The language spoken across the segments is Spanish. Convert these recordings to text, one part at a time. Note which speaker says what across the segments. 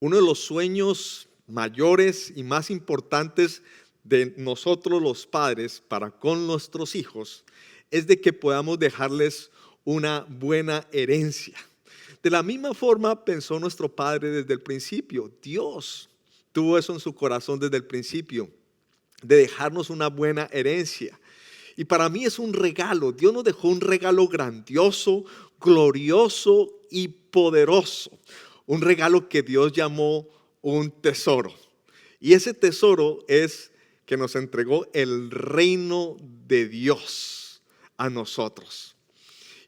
Speaker 1: Uno de los sueños mayores y más importantes de nosotros los padres para con nuestros hijos es de que podamos dejarles una buena herencia. De la misma forma pensó nuestro padre desde el principio. Dios tuvo eso en su corazón desde el principio, de dejarnos una buena herencia. Y para mí es un regalo. Dios nos dejó un regalo grandioso, glorioso y poderoso. Un regalo que Dios llamó un tesoro. Y ese tesoro es que nos entregó el reino de Dios a nosotros.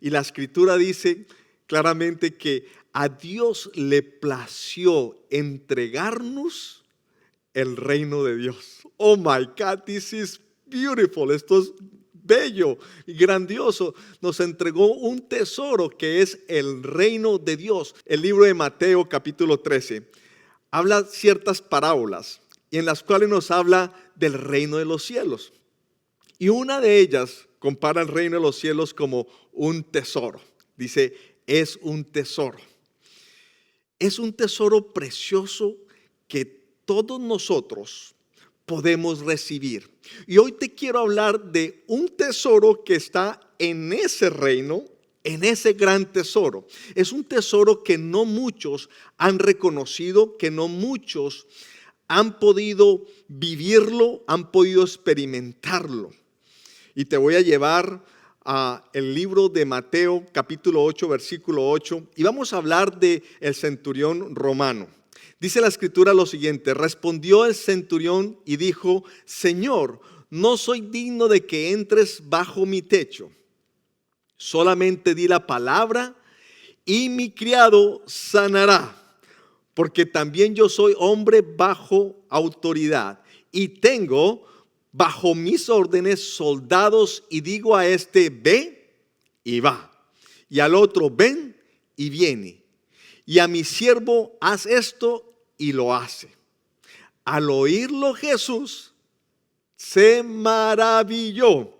Speaker 1: Y la escritura dice claramente que a Dios le plació entregarnos el reino de Dios. Oh my God, this is beautiful. Esto es bello y grandioso. Nos entregó un tesoro que es el reino de Dios. El libro de Mateo capítulo 13 habla ciertas parábolas y en las cuales nos habla del reino de los cielos. Y una de ellas compara el reino de los cielos como un tesoro. Dice, es un tesoro. Es un tesoro precioso que todos nosotros podemos recibir. Y hoy te quiero hablar de un tesoro que está en ese reino, en ese gran tesoro. Es un tesoro que no muchos han reconocido, que no muchos han podido vivirlo, han podido experimentarlo. Y te voy a llevar a el libro de Mateo capítulo 8 versículo 8 y vamos a hablar de el centurión romano. Dice la escritura lo siguiente: respondió el centurión y dijo: Señor, no soy digno de que entres bajo mi techo. Solamente di la palabra y mi criado sanará, porque también yo soy hombre bajo autoridad y tengo bajo mis órdenes soldados, y digo a este: ve y va, y al otro: ven y viene, y a mi siervo: haz esto, y lo hace. Al oírlo Jesús se maravilló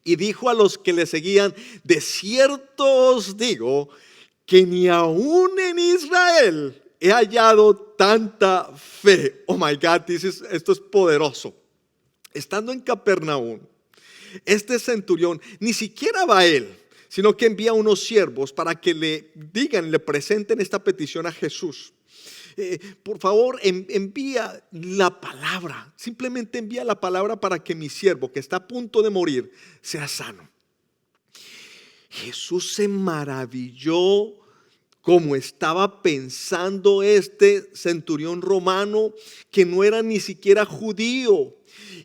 Speaker 1: y dijo a los que le seguían: de cierto os digo que ni aún en Israel he hallado tanta fe. Oh my God, esto es poderoso. Estando en Capernaum, este centurión ni siquiera va a él, sino que envía unos siervos para que le digan, le presenten esta petición a Jesús. Por favor, envía la palabra. Simplemente envía la palabra para que mi siervo, que está a punto de morir, sea sano. Jesús se maravilló como estaba pensando este centurión romano, que no era ni siquiera judío,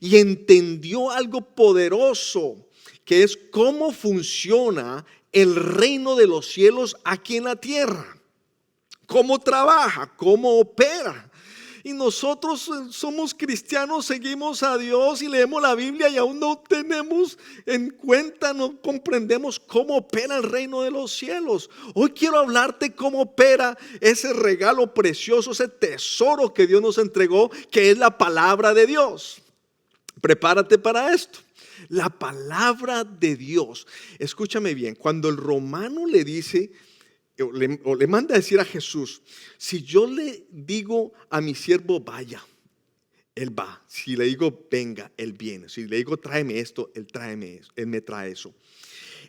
Speaker 1: y entendió algo poderoso, que es cómo funciona el reino de los cielos aquí en la tierra. Cómo trabaja, cómo opera. Y nosotros somos cristianos, seguimos a Dios y leemos la Biblia y aún no tenemos en cuenta, no comprendemos cómo opera el reino de los cielos. Hoy quiero hablarte cómo opera ese regalo precioso, ese tesoro que Dios nos entregó, que es la palabra de Dios. Prepárate para esto. La palabra de Dios. Escúchame bien, cuando el romano le dice o le manda a decir a Jesús: si yo le digo a mi siervo vaya, él va. Si le digo venga, él viene. Si le digo tráeme esto, él me trae eso.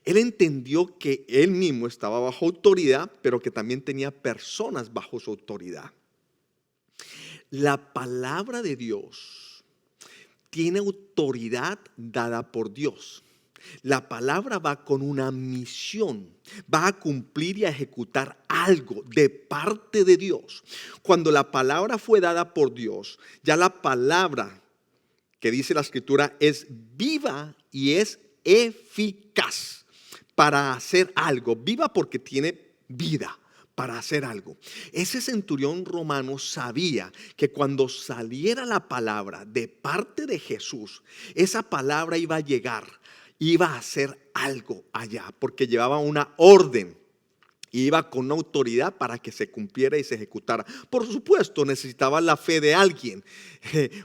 Speaker 1: Él entendió que él mismo estaba bajo autoridad, pero que también tenía personas bajo su autoridad. La palabra de Dios tiene autoridad dada por Dios. La palabra va con una misión, va a cumplir y a ejecutar algo de parte de Dios. Cuando la palabra fue dada por Dios, ya la palabra que dice la escritura es viva y es eficaz para hacer algo. Viva porque tiene vida para hacer algo. Ese centurión romano sabía que cuando saliera la palabra de parte de Jesús, esa palabra iba a llegar, iba a hacer algo allá, porque llevaba una orden, iba con una autoridad para que se cumpliera y se ejecutara. Por supuesto, necesitaba la fe de alguien,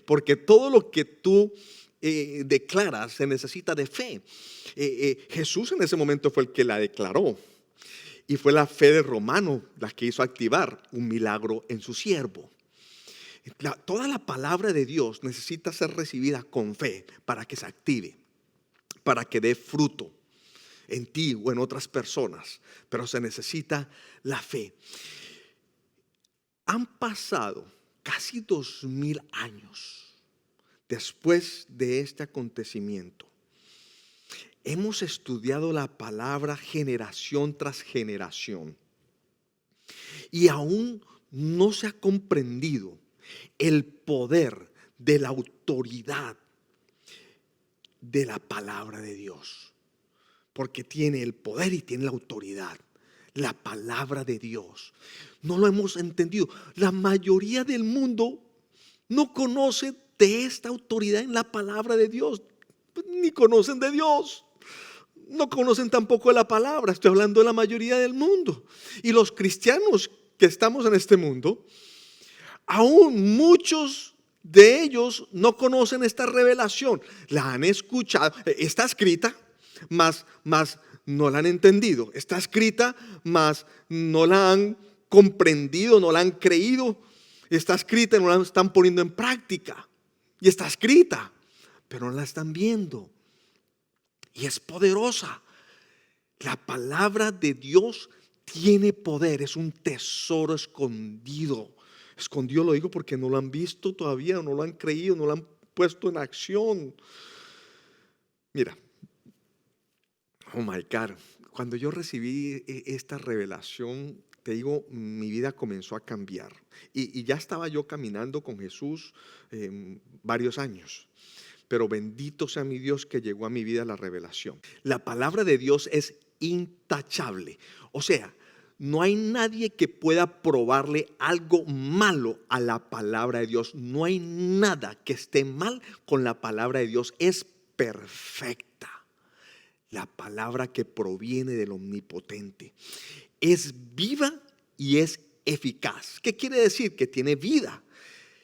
Speaker 1: porque todo lo que tú declaras se necesita de fe. Jesús en ese momento fue el que la declaró. Y fue la fe de Romano la que hizo activar un milagro en su siervo. Toda la palabra de Dios necesita ser recibida con fe para que se active, para que dé fruto en ti o en otras personas. Pero se necesita la fe. Han pasado casi 2000 años después de este acontecimiento. Hemos estudiado la palabra generación tras generación y aún no se ha comprendido el poder de la autoridad de la palabra de Dios, porque tiene el poder y tiene la autoridad. La palabra de Dios no lo hemos entendido. La mayoría del mundo no conoce de esta autoridad en la palabra de Dios, ni conocen de Dios. No conocen tampoco la palabra. Estoy hablando de la mayoría del mundo. Y los cristianos que estamos en este mundo, aún muchos de ellos no conocen esta revelación. La han escuchado, está escrita, mas no la han entendido. Está escrita, mas no la han comprendido, no la han creído. Está escrita y no la están poniendo en práctica. Y está escrita, pero no la están viendo. Y es poderosa. La palabra de Dios tiene poder, es un tesoro escondido. Escondido lo digo porque no lo han visto todavía, no lo han creído, no lo han puesto en acción. Mira, oh my God, cuando yo recibí esta revelación, te digo, mi vida comenzó a cambiar. Y ya estaba yo caminando con Jesús varios años. Pero bendito sea mi Dios que llegó a mi vida la revelación. La palabra de Dios es intachable. O sea, no hay nadie que pueda probarle algo malo a la palabra de Dios. No hay nada que esté mal con la palabra de Dios. Es perfecta. La palabra que proviene del Omnipotente. Es viva y es eficaz. ¿Qué quiere decir? Que tiene vida.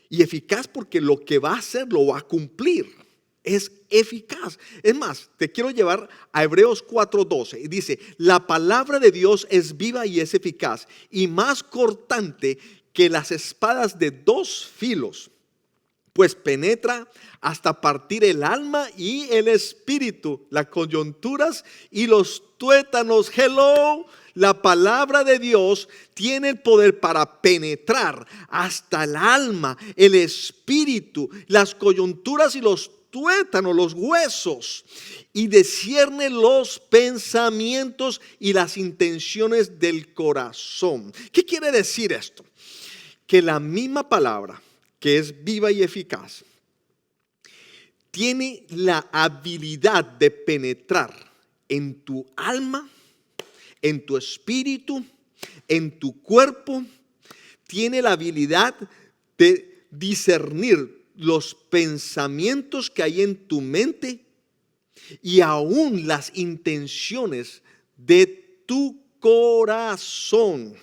Speaker 1: Y eficaz porque lo que va a hacer lo va a cumplir. Es eficaz. Es más, te quiero llevar a Hebreos 4:12 y dice: la palabra de Dios es viva y es eficaz y más cortante que las espadas de 2 filos, pues penetra hasta partir el alma y el espíritu, las coyunturas y los tuétanos. Hello. La palabra de Dios tiene el poder para penetrar hasta el alma, el espíritu, las coyunturas y los tuétanos, los huesos, y discierne los pensamientos y las intenciones del corazón. ¿Qué quiere decir esto? Que la misma palabra, que es viva y eficaz, tiene la habilidad de penetrar en tu alma, en tu espíritu, en tu cuerpo. Tiene la habilidad de discernir los pensamientos que hay en tu mente y aún las intenciones de tu corazón.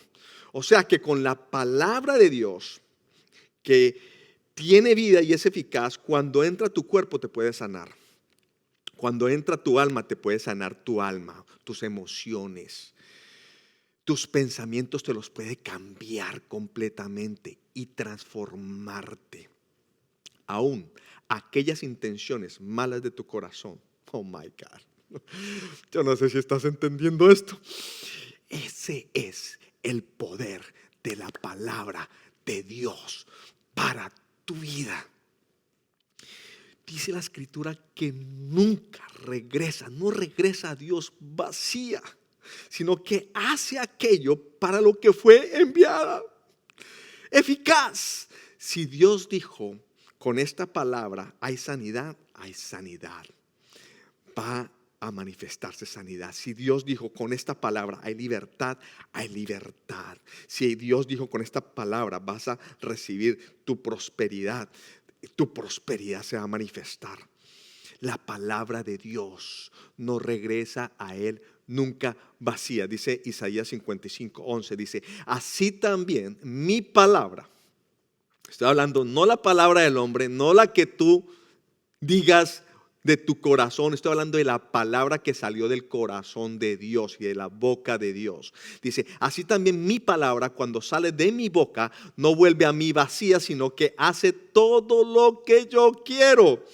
Speaker 1: O sea que con la palabra de Dios, que tiene vida y es eficaz, cuando entra a tu cuerpo te puede sanar. Cuando entra a tu alma te puede sanar tu alma, tus emociones. Tus pensamientos te los puede cambiar completamente y transformarte. Aún aquellas intenciones malas de tu corazón. Oh my God. Yo no sé si estás entendiendo esto. Ese es el poder de la palabra de Dios para tu vida. Dice la Escritura que nunca regresa, no regresa a Dios vacía, sino que hace aquello para lo que fue enviada. Eficaz. Si Dios dijo, con esta palabra hay sanidad, hay sanidad. Va a manifestarse sanidad. Si Dios dijo, con esta palabra hay libertad, hay libertad. Si Dios dijo, con esta palabra vas a recibir tu prosperidad se va a manifestar. La palabra de Dios no regresa a Él nunca vacía. Dice Isaías 55:11, dice: así también mi palabra. Estoy hablando no la palabra del hombre, no la que tú digas de tu corazón. Estoy hablando de la palabra que salió del corazón de Dios y de la boca de Dios. Dice, así también mi palabra cuando sale de mi boca no vuelve a mí vacía, sino que hace todo lo que yo quiero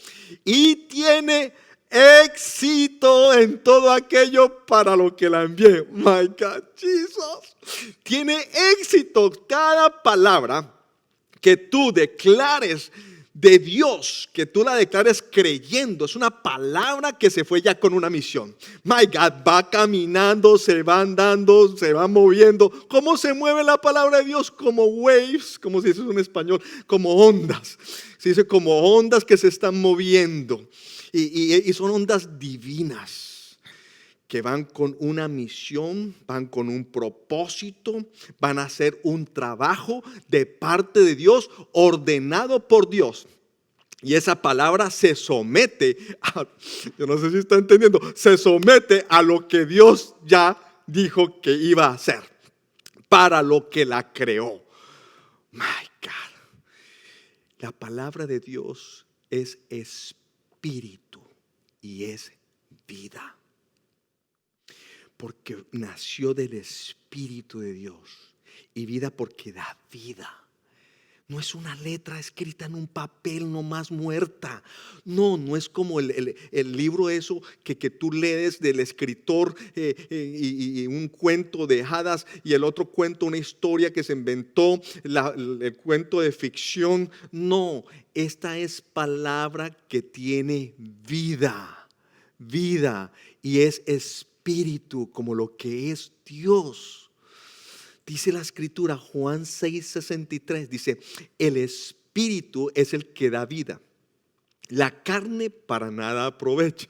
Speaker 1: y tiene éxito en todo aquello para lo que la envié. My God, Jesus. Tiene éxito cada palabra que tú declares de Dios, que tú la declares creyendo. Es una palabra que se fue ya con una misión. My God, va caminando, se va andando, se va moviendo. ¿Cómo se mueve la palabra de Dios? Como waves, como se dice en español, como ondas. Se dice como ondas que se están moviendo. Y son ondas divinas que van con una misión, van con un propósito, van a hacer un trabajo de parte de Dios, ordenado por Dios. Y esa palabra se somete a, yo no sé si está entendiendo, se somete a lo que Dios ya dijo que iba a hacer, para lo que la creó. My God. La palabra de Dios es espíritu y es vida. Porque nació del Espíritu de Dios, y vida porque da vida. No es una letra escrita en un papel nomás muerta. No es como el libro eso que tú lees del escritor y un cuento de hadas, y el otro cuento una historia que se inventó, el cuento de ficción. No, esta es palabra que tiene vida, y es espíritu como lo que es Dios. Dice la escritura, Juan 6:63, dice, el espíritu es el que da vida, la carne para nada aprovecha.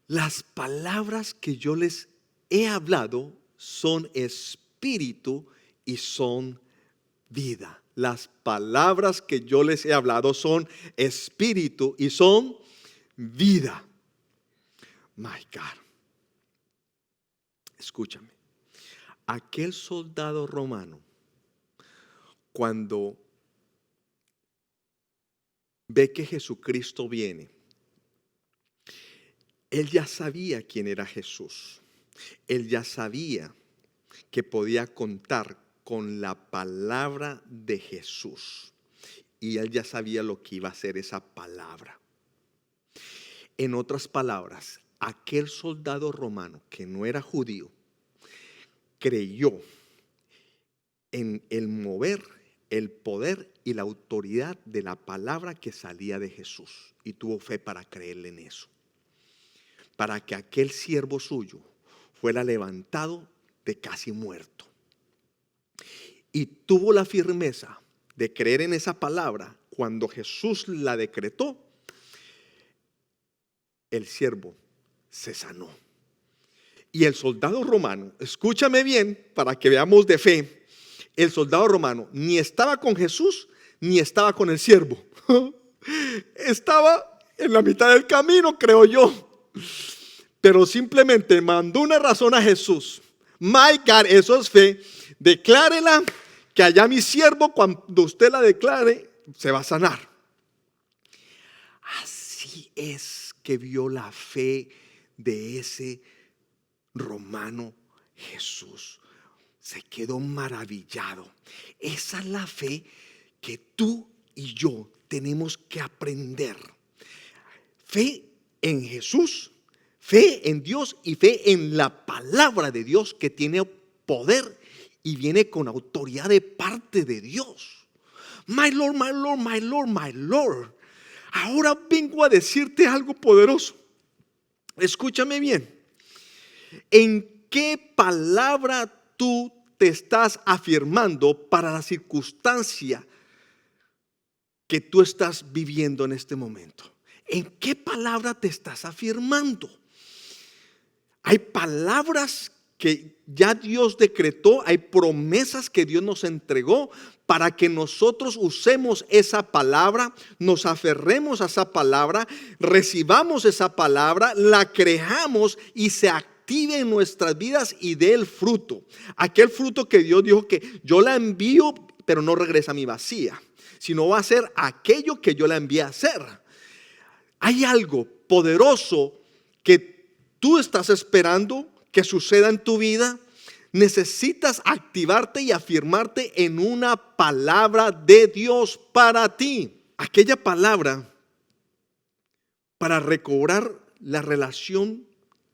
Speaker 1: Las palabras que yo les he hablado son espíritu y son vida. Las palabras que yo les he hablado son espíritu y son vida. My God. Escúchame. Aquel soldado romano, cuando ve que Jesucristo viene, él ya sabía quién era Jesús. Él ya sabía que podía contar con la palabra de Jesús. Y él ya sabía lo que iba a hacer esa palabra. En otras palabras, aquel soldado romano que no era judío, creyó en el mover, el poder y la autoridad de la palabra que salía de Jesús, y tuvo fe para creerle en eso, para que aquel siervo suyo fuera levantado de casi muerto, y tuvo la firmeza de creer en esa palabra. Cuando Jesús la decretó, el siervo se sanó. Y el soldado romano, escúchame bien para que veamos de fe, el soldado romano ni estaba con Jesús ni estaba con el siervo. Estaba en la mitad del camino, creo yo. Pero simplemente mandó una razón a Jesús. My God, eso es fe. Declárela, que allá mi siervo, cuando usted la declare, se va a sanar. Así es que vio la fe de ese romano Jesús. Se quedó maravillado. Esa es la fe que tú y yo tenemos que aprender. Fe en Jesús, fe en Dios y fe en la palabra de Dios, que tiene poder y viene con autoridad de parte de Dios. My Lord, my Lord, my Lord, my Lord. Ahora vengo a decirte algo poderoso. Escúchame bien. ¿En qué palabra tú te estás afirmando para la circunstancia que tú estás viviendo en este momento? ¿En qué palabra te estás afirmando? Hay palabras que ya Dios decretó, hay promesas que Dios nos entregó para que nosotros usemos esa palabra, nos aferremos a esa palabra, recibamos esa palabra, la creamos y se active en nuestras vidas y dé el fruto. Aquel fruto que Dios dijo que yo la envío, pero no regresa a mí vacía, sino va a ser aquello que yo la envié a hacer. Hay algo poderoso que tú estás esperando que suceda en tu vida. Necesitas activarte y afirmarte en una palabra de Dios para ti. Aquella palabra para recobrar la relación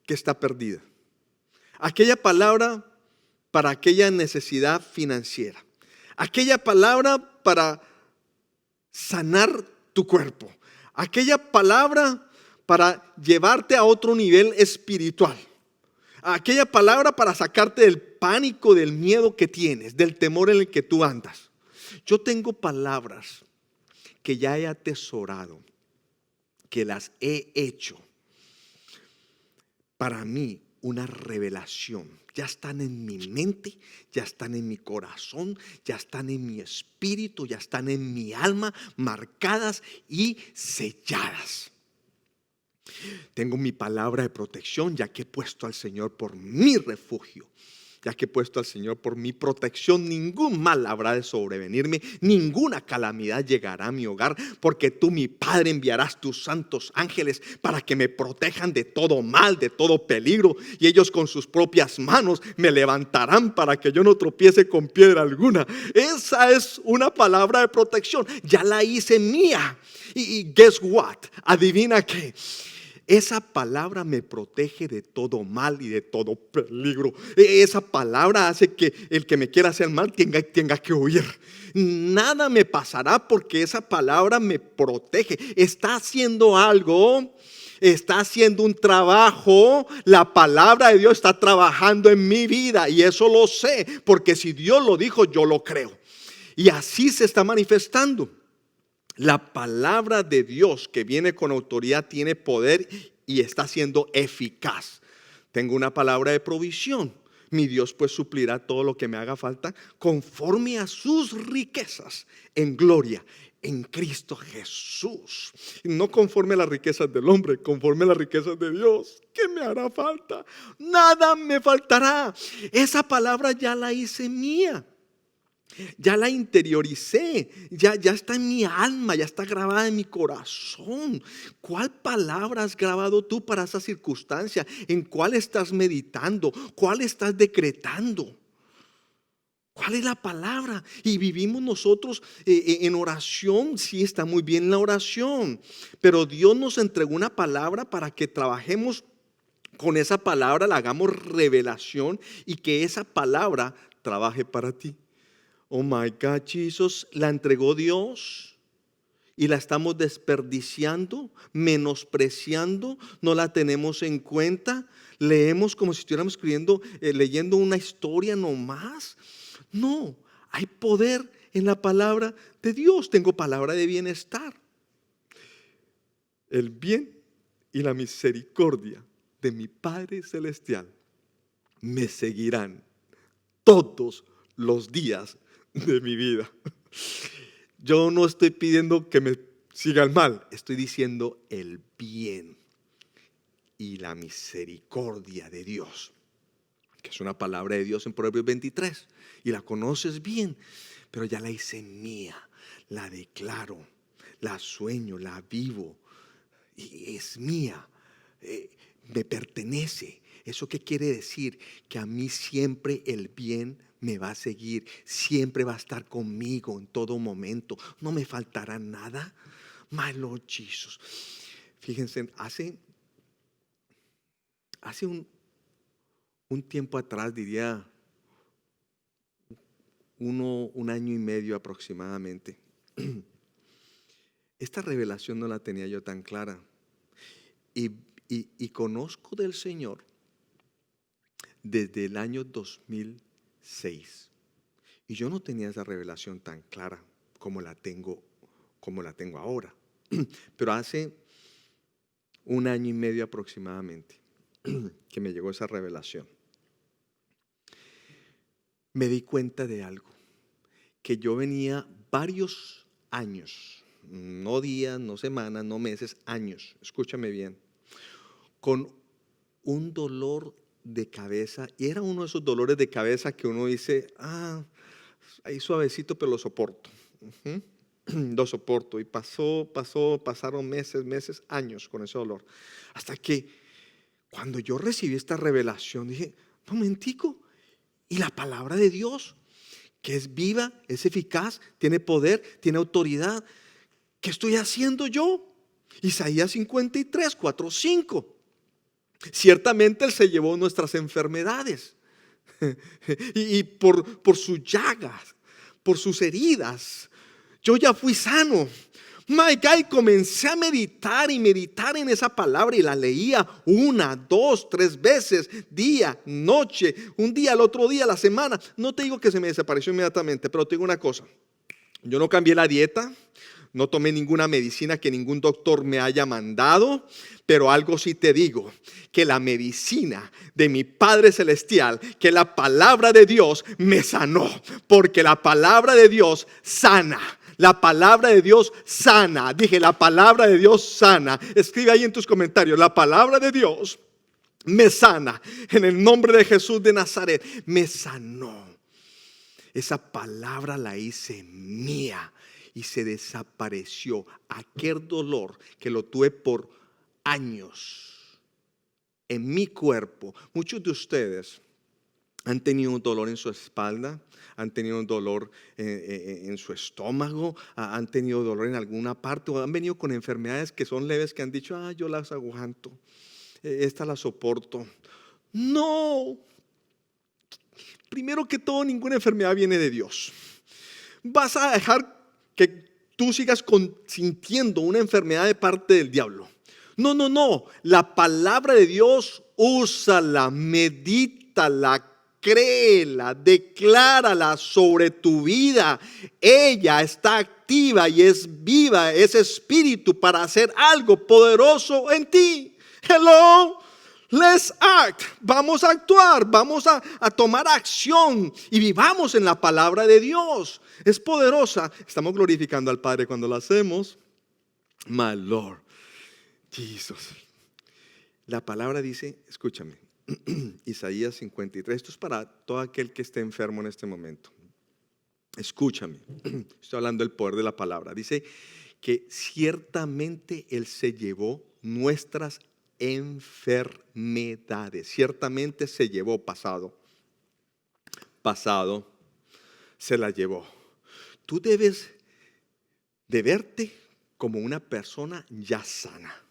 Speaker 1: que está perdida. Aquella palabra para aquella necesidad financiera. Aquella palabra para sanar tu cuerpo. Aquella palabra para llevarte a otro nivel espiritual. Aquella palabra para sacarte del pánico, del miedo que tienes, del temor en el que tú andas. Yo tengo palabras que ya he atesorado, que las he hecho para mí una revelación. Ya están en mi mente, ya están en mi corazón, ya están en mi espíritu, ya están en mi alma, marcadas y selladas. Tengo mi palabra de protección, ya que he puesto al Señor por mi refugio. Ya que he puesto al Señor por mi protección, ningún mal habrá de sobrevenirme, ninguna calamidad llegará a mi hogar, porque tú, mi Padre, enviarás tus santos ángeles para que me protejan de todo mal, de todo peligro, y ellos con sus propias manos me levantarán para que yo no tropiece con piedra alguna. Esa es una palabra de protección, ya la hice mía. Y guess what? Adivina qué. Esa palabra me protege de todo mal y de todo peligro. Esa palabra hace que el que me quiera hacer mal tenga que huir. Nada me pasará porque esa palabra me protege. Está haciendo algo, está haciendo un trabajo. La palabra de Dios está trabajando en mi vida y eso lo sé, porque si Dios lo dijo, yo lo creo. Y así se está manifestando. La palabra de Dios que viene con autoridad tiene poder y está siendo eficaz. Tengo una palabra de provisión. Mi Dios pues suplirá todo lo que me haga falta conforme a sus riquezas en gloria en Cristo Jesús. No conforme a las riquezas del hombre, conforme a las riquezas de Dios. ¿Qué me hará falta? Nada me faltará. Esa palabra ya la hice mía. Ya la interioricé, ya está en mi alma, ya está grabada en mi corazón. ¿Cuál palabra has grabado tú para esa circunstancia? ¿En cuál estás meditando? ¿Cuál estás decretando? ¿Cuál es la palabra? Y vivimos nosotros en oración. Sí, está muy bien la oración, pero Dios nos entregó una palabra para que trabajemos con esa palabra, la hagamos revelación y que esa palabra trabaje para ti. Oh my God, Jesus, la entregó Dios y la estamos desperdiciando, menospreciando, no la tenemos en cuenta. Leemos como si estuviéramos leyendo una historia nomás. No, hay poder en la palabra de Dios. Tengo palabra de bienestar. El bien y la misericordia de mi Padre Celestial me seguirán todos los días de mi vida. Yo no estoy pidiendo que me sigan mal, estoy diciendo el bien y la misericordia de Dios, que es una palabra de Dios en Proverbios 23 y la conoces bien, pero ya la hice mía, la declaro, la sueño, la vivo y es mía, me pertenece. ¿Eso qué quiere decir? Que a mí siempre el bien me va a seguir, siempre va a estar conmigo en todo momento, no me faltará nada. My Lord Jesus. Fíjense, hace un tiempo atrás, diría un año y medio aproximadamente, esta revelación no la tenía yo tan clara y conozco del Señor desde el año 2006 y yo no tenía esa revelación tan clara como la tengo ahora. Pero hace un año y medio aproximadamente que me llegó esa revelación, me di cuenta de algo, que yo venía varios años, no días, no semanas, no meses, años, escúchame bien, con un dolor de cabeza, y era uno de esos dolores de cabeza que uno dice, ahí suavecito, pero lo soporto. lo soporto. Y pasaron meses, años con ese dolor. Hasta que cuando yo recibí esta revelación, dije, momentico, y la palabra de Dios, que es viva, es eficaz, tiene poder, tiene autoridad. ¿Qué estoy haciendo yo? Isaías 53, 4, 5. Ciertamente Él se llevó nuestras enfermedades y por sus llagas, por sus heridas, yo ya fui sano. My God, y comencé a meditar en esa palabra y la leía 1, 2, 3 veces, día, noche, un día, al otro día, la semana. No te digo que se me desapareció inmediatamente, pero te digo una cosa. Yo no cambié la dieta, no tomé ninguna medicina que ningún doctor me haya mandado, pero algo sí te digo, que la medicina de mi Padre Celestial, que la palabra de Dios me sanó, porque la palabra de Dios sana. La palabra de Dios sana. Dije, la palabra de Dios sana. Escribe ahí en tus comentarios, la palabra de Dios me sana. En el nombre de Jesús de Nazaret, me sanó. Esa palabra la hice mía y se desapareció. Aquel dolor que lo tuve por años en mi cuerpo. Muchos de ustedes han tenido un dolor en su espalda, han tenido un dolor en su estómago, han tenido dolor en alguna parte, o han venido con enfermedades que son leves, que han dicho, yo las aguanto, esta la soporto. No, primero que todo, ninguna enfermedad viene de Dios. Vas a dejar que tú sigas sintiendo una enfermedad de parte del diablo. No, la palabra de Dios, úsala, medítala, créela, declárala sobre tu vida. Ella está activa y es viva, es espíritu para hacer algo poderoso en ti. Hello, let's act. Vamos a actuar, vamos a tomar acción y vivamos en la palabra de Dios. Es poderosa. Estamos glorificando al Padre cuando lo hacemos. My Lord Jesus. La palabra dice, escúchame, Isaías 53, esto es para todo aquel que esté enfermo en este momento. Escúchame, estoy hablando del poder de la palabra. Dice que ciertamente Él se llevó nuestras enfermedades. Ciertamente se llevó, pasado, se la llevó. Tú debes de verte como una persona ya sana.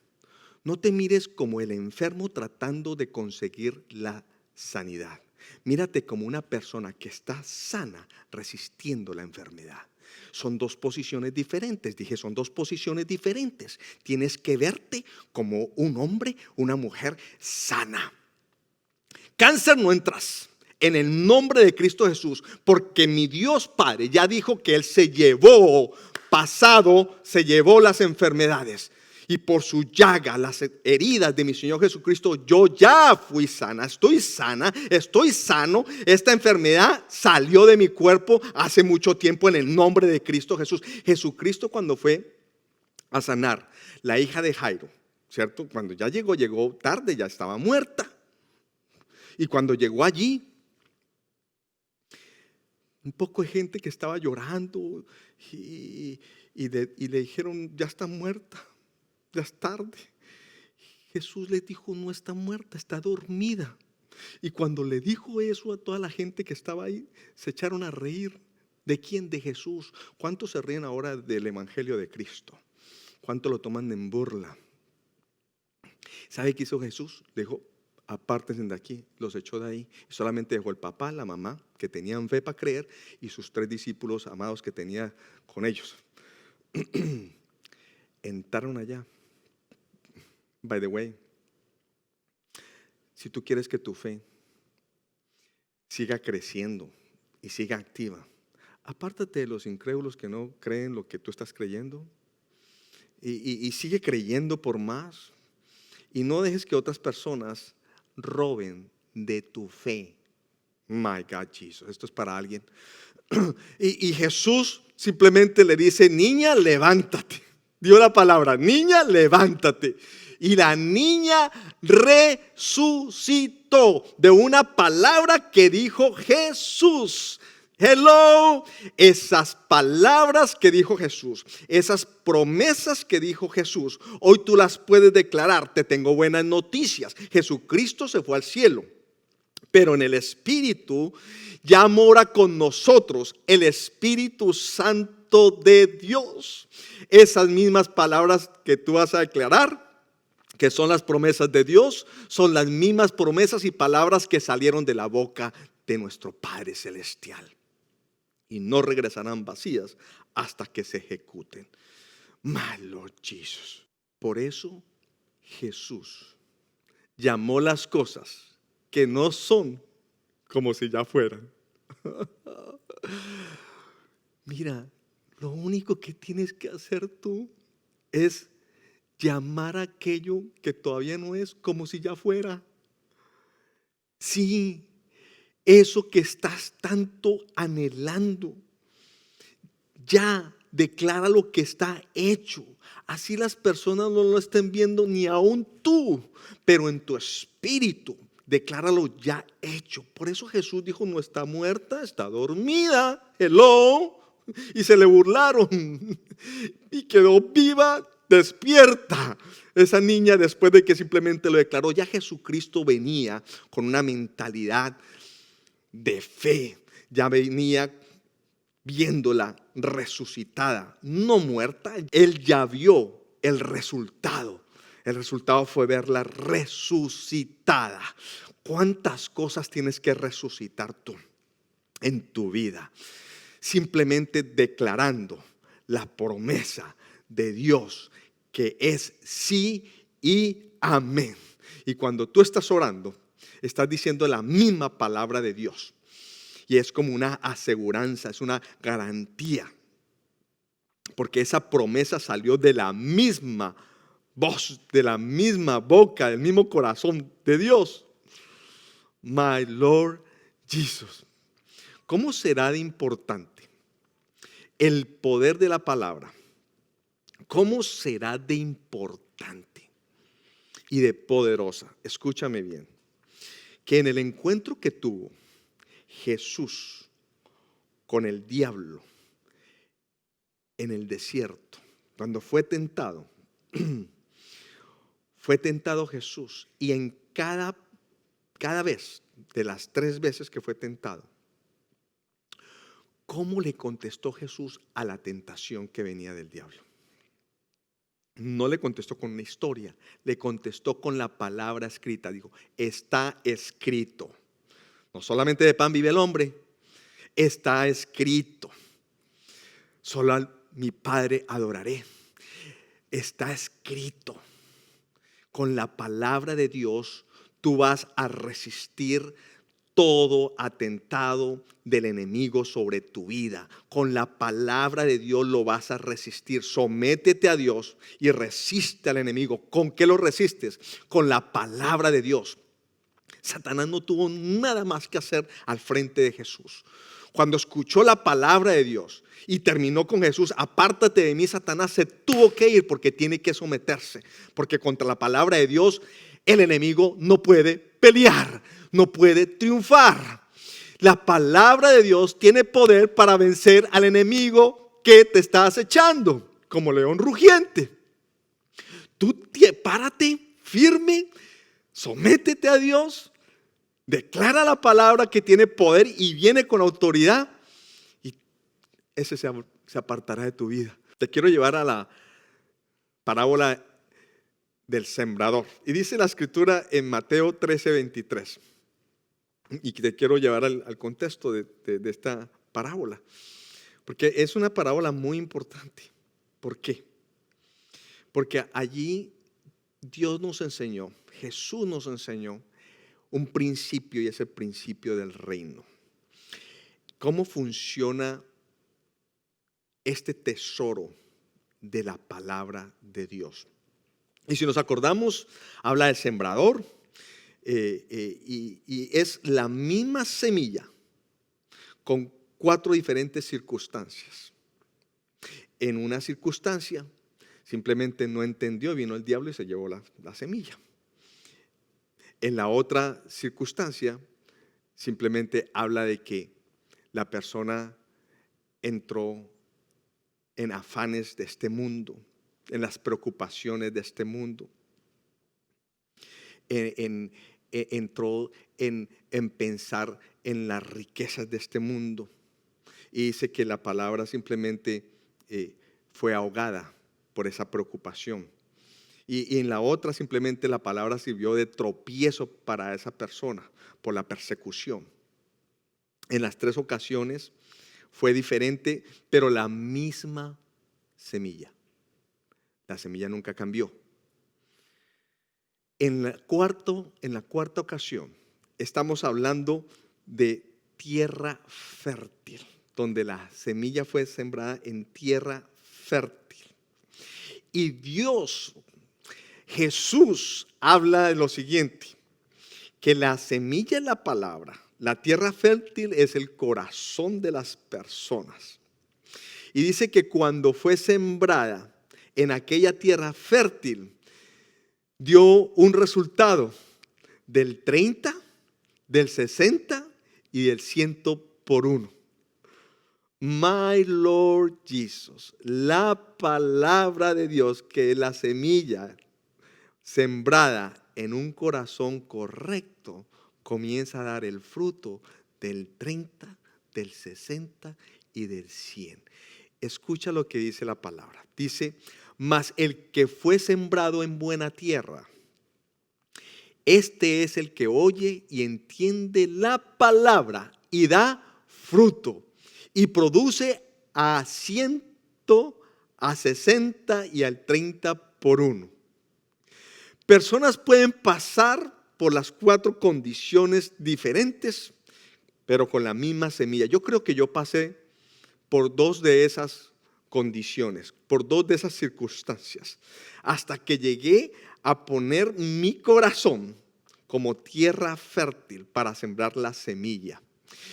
Speaker 1: No te mires como el enfermo tratando de conseguir la sanidad. Mírate como una persona que está sana resistiendo la enfermedad. Son dos posiciones diferentes. Dije, son dos posiciones diferentes. Tienes que verte como un hombre, una mujer sana. Cáncer no entras. En el nombre de Cristo Jesús, porque mi Dios Padre ya dijo que Él se llevó las enfermedades. Y por su llaga, las heridas de mi Señor Jesucristo, yo ya fui sana, estoy sano. Esta enfermedad salió de mi cuerpo hace mucho tiempo en el nombre de Cristo Jesús. Jesucristo, cuando fue a sanar la hija de Jairo, ¿cierto? Cuando ya llegó tarde, ya estaba muerta. Y cuando llegó allí, un poco de gente que estaba llorando y le dijeron, ya está muerta, ya es tarde. Jesús les dijo, no está muerta, está dormida. Y cuando le dijo eso a toda la gente que estaba ahí, se echaron a reír. ¿De quién? De Jesús. ¿Cuántos se ríen ahora del evangelio de Cristo? ¿Cuántos lo toman en burla? ¿Sabe qué hizo Jesús? Dijo, apártense de aquí, los echó de ahí. Solamente dejó el papá, la mamá, que tenían fe para creer, y sus 3 discípulos amados que tenía con ellos. Entraron allá. By the way, si tú quieres que tu fe siga creciendo y siga activa, apártate de los incrédulos que no creen lo que tú estás creyendo y sigue creyendo por más. Y no dejes que otras personas roben de tu fe. My God, Jesus, esto es para alguien. Y Jesús simplemente le dice, niña, levántate. Dio la palabra, niña, levántate. Y la niña resucitó de una palabra que dijo Jesús. Hello, esas palabras que dijo Jesús, esas promesas que dijo Jesús, hoy tú las puedes declarar. Te tengo buenas noticias. Jesucristo se fue al cielo, pero en el Espíritu ya mora con nosotros el Espíritu Santo de Dios. Esas mismas palabras que tú vas a declarar, que son las promesas de Dios, son las mismas promesas y palabras que salieron de la boca de nuestro Padre Celestial. Y no regresarán vacías hasta que se ejecuten. My Lord Jesus. Por eso Jesús llamó las cosas que no son como si ya fueran. Mira, lo único que tienes que hacer tú es llamar a aquello que todavía no es como si ya fuera. Sí, eso que estás tanto anhelando, ya declara lo que está hecho. Así las personas no lo estén viendo ni aún tú, pero en tu espíritu, decláralo ya hecho. Por eso Jesús dijo, no está muerta, está dormida. Hello. Y se le burlaron y quedó viva, despierta. Esa niña, después de que simplemente lo declaró, ya Jesucristo venía con una mentalidad de fe, ya venía viéndola resucitada, no muerta. Él ya vio el resultado. El resultado fue verla resucitada. ¿Cuántas cosas tienes que resucitar tú en tu vida? Simplemente declarando la promesa de Dios, que es sí y amén. Y cuando tú estás orando, estás diciendo la misma palabra de Dios. Y es como una aseguranza, es una garantía. Porque esa promesa salió de la misma voz, de la misma boca, del mismo corazón de Dios. My Lord Jesus. ¿Cómo será de importante el poder de la palabra? ¿Cómo será de importante y de poderosa? Escúchame bien. Que en el encuentro que tuvo Jesús con el diablo en el desierto, cuando fue tentado Jesús, y en cada vez de las 3 veces que fue tentado, ¿cómo le contestó Jesús a la tentación que venía del diablo? No le contestó con una historia, le contestó con la palabra escrita. Dijo, está escrito. No solamente de pan vive el hombre, está escrito. Solo a mi Padre adoraré. Está escrito. Con la palabra de Dios tú vas a resistir todo atentado del enemigo sobre tu vida. Con la palabra de Dios lo vas a resistir. Sométete a Dios y resiste al enemigo. ¿Con qué lo resistes? Con la palabra de Dios. Satanás no tuvo nada más que hacer al frente de Jesús. Cuando escuchó la palabra de Dios y terminó con Jesús, apártate de mí, Satanás se tuvo que ir porque tiene que someterse. Porque contra la palabra de Dios el enemigo no puede pelear, no puede triunfar. La palabra de Dios tiene poder para vencer al enemigo que te está acechando, como león rugiente. Tú párate firme, sométete a Dios. Declara la palabra que tiene poder y viene con autoridad, y ese se apartará de tu vida. Te quiero llevar a la parábola del sembrador. Y dice la escritura en Mateo 13:23. Y te quiero llevar al contexto de esta parábola. Porque es una parábola muy importante. ¿Por qué? Porque allí Dios nos enseñó, Jesús nos enseñó un principio, y es el principio del reino. ¿Cómo funciona este tesoro de la palabra de Dios? Y si nos acordamos, habla del sembrador, y es la misma semilla con 4 diferentes circunstancias. En una circunstancia simplemente no entendió, vino el diablo y se llevó la semilla. En la otra circunstancia simplemente habla de que la persona entró en afanes de este mundo, en las preocupaciones de este mundo. Entró en pensar en las riquezas de este mundo. Y dice que la palabra simplemente fue ahogada por esa preocupación. Y en la otra simplemente la palabra sirvió de tropiezo para esa persona por la persecución. En las tres ocasiones fue diferente, pero la misma semilla. La semilla nunca cambió. En la cuarta ocasión estamos hablando de tierra fértil, donde la semilla fue sembrada en tierra fértil. Y Jesús habla de lo siguiente, que la semilla es la palabra, la tierra fértil es el corazón de las personas. Y dice que cuando fue sembrada en aquella tierra fértil, dio un resultado del 30, del 60 y del 100 por 1. My Lord Jesus, la palabra de Dios, que es la semilla sembrada en un corazón correcto, comienza a dar el fruto del 30, del 60 y del 100. Escucha lo que dice la palabra. Dice, mas el que fue sembrado en buena tierra, este es el que oye y entiende la palabra y da fruto y produce a 100, a 60 y al 30 por 1. Personas pueden pasar por las 4 condiciones diferentes, pero con la misma semilla. Yo creo que yo pasé por 2 de esas condiciones, por 2 de esas circunstancias, hasta que llegué a poner mi corazón como tierra fértil para sembrar la semilla.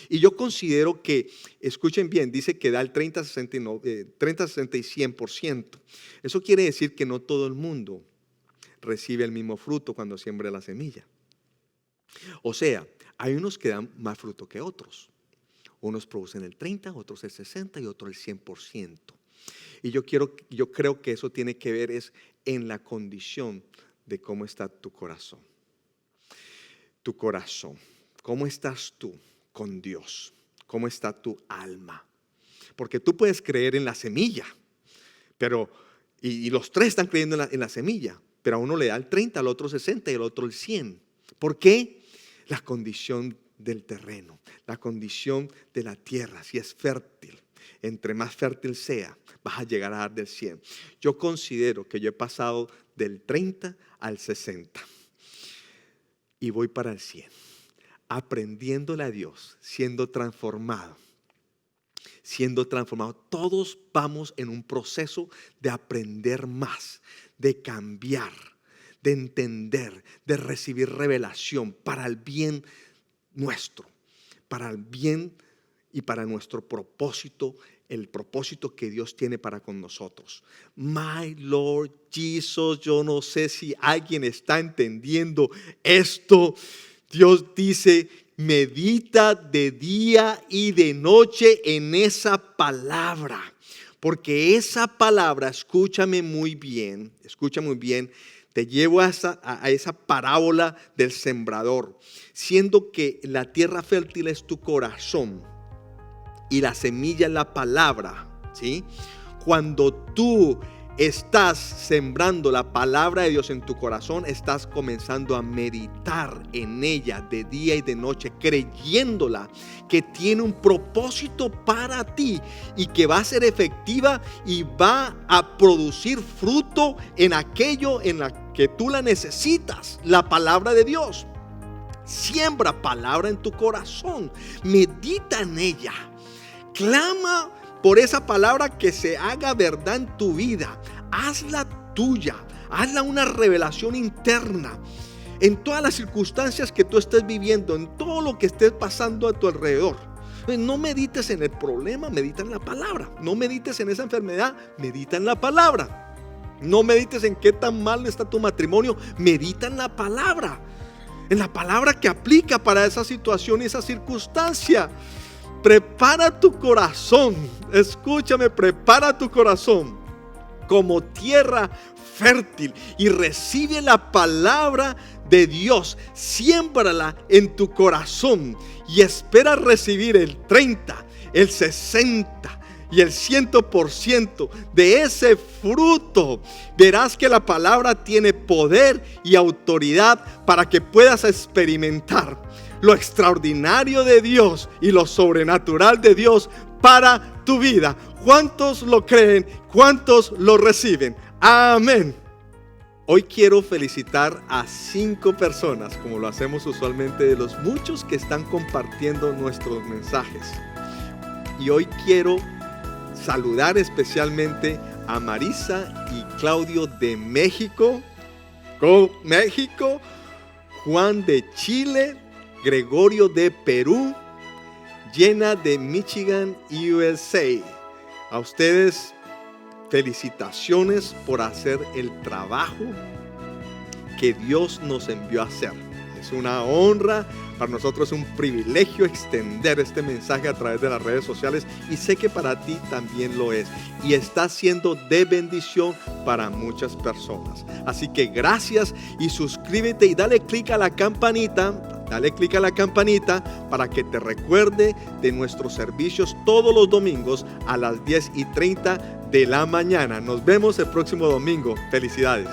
Speaker 1: Y yo considero que, escuchen bien, dice que da el 30, 60 y 100%. Eso quiere decir que no todo el mundo recibe el mismo fruto cuando siembra la semilla. O sea, hay unos que dan más fruto que otros. Unos producen el 30, otros el 60 y otros el 100%. Y yo creo que eso tiene que ver es en la condición de cómo está tu corazón. Tu corazón. ¿Cómo estás tú con Dios? ¿Cómo está tu alma? Porque tú puedes creer en la semilla, y los 3 están creyendo en la semilla, pero a uno le da el 30, al otro 60 y al otro el 100. ¿Por qué? La condición del terreno, la condición de la tierra, si es fértil. Entre más fértil sea, vas a llegar a dar del 100. Yo considero que yo he pasado del 30 al 60 y voy para el 100, aprendiéndole a Dios, siendo transformado. Todos vamos en un proceso de aprender más, de cambiar, de entender, de recibir revelación para el bien nuestro, para el bien y para nuestro propósito, el propósito que Dios tiene para con nosotros. My Lord Jesus, yo no sé si alguien está entendiendo esto. Dios dice, medita de día y de noche en esa palabra, porque esa palabra, escúchame muy bien, te llevo a esa parábola del sembrador, siendo que la tierra fértil es tu corazón y la semilla es la palabra, ¿sí? Cuando tú estás sembrando la palabra de Dios en tu corazón, estás comenzando a meditar en ella de día y de noche, creyéndola que tiene un propósito para ti y que va a ser efectiva y va a producir fruto en aquello en la que tú la necesitas, la palabra de Dios. Siembra palabra en tu corazón, medita en ella, clama por esa palabra que se haga verdad en tu vida. Hazla tuya, hazla una revelación interna en todas las circunstancias que tú estés viviendo, en todo lo que estés pasando a tu alrededor. No medites en el problema, medita en la palabra. No medites en esa enfermedad, medita en la palabra. No medites en qué tan mal está tu matrimonio, medita en la palabra que aplica para esa situación y esa circunstancia. Prepara tu corazón, escúchame, prepara tu corazón como tierra fértil y recibe la palabra de Dios. Siémbrala en tu corazón y espera recibir el 30, el 60 y el 100% de ese fruto. Verás que la palabra tiene poder y autoridad para que puedas experimentar lo extraordinario de Dios y lo sobrenatural de Dios para tu vida. ¿Cuántos lo creen? ¿Cuántos lo reciben? Amén. Hoy quiero felicitar a 5 personas, como lo hacemos usualmente, de los muchos que están compartiendo nuestros mensajes. Y hoy quiero saludar especialmente a Marisa y Claudio de México, Juan de Chile, Gregorio de Perú, Jenna de Michigan, USA. A ustedes, felicitaciones por hacer el trabajo que Dios nos envió a hacer. Es una honra, para nosotros es un privilegio extender este mensaje a través de las redes sociales y sé que para ti también lo es y está siendo de bendición para muchas personas. Así que gracias y suscríbete y dale clic a la campanita. Dale clic a la campanita para que te recuerde de nuestros servicios todos los domingos a las 10:30 de la mañana. Nos vemos el próximo domingo. Felicidades.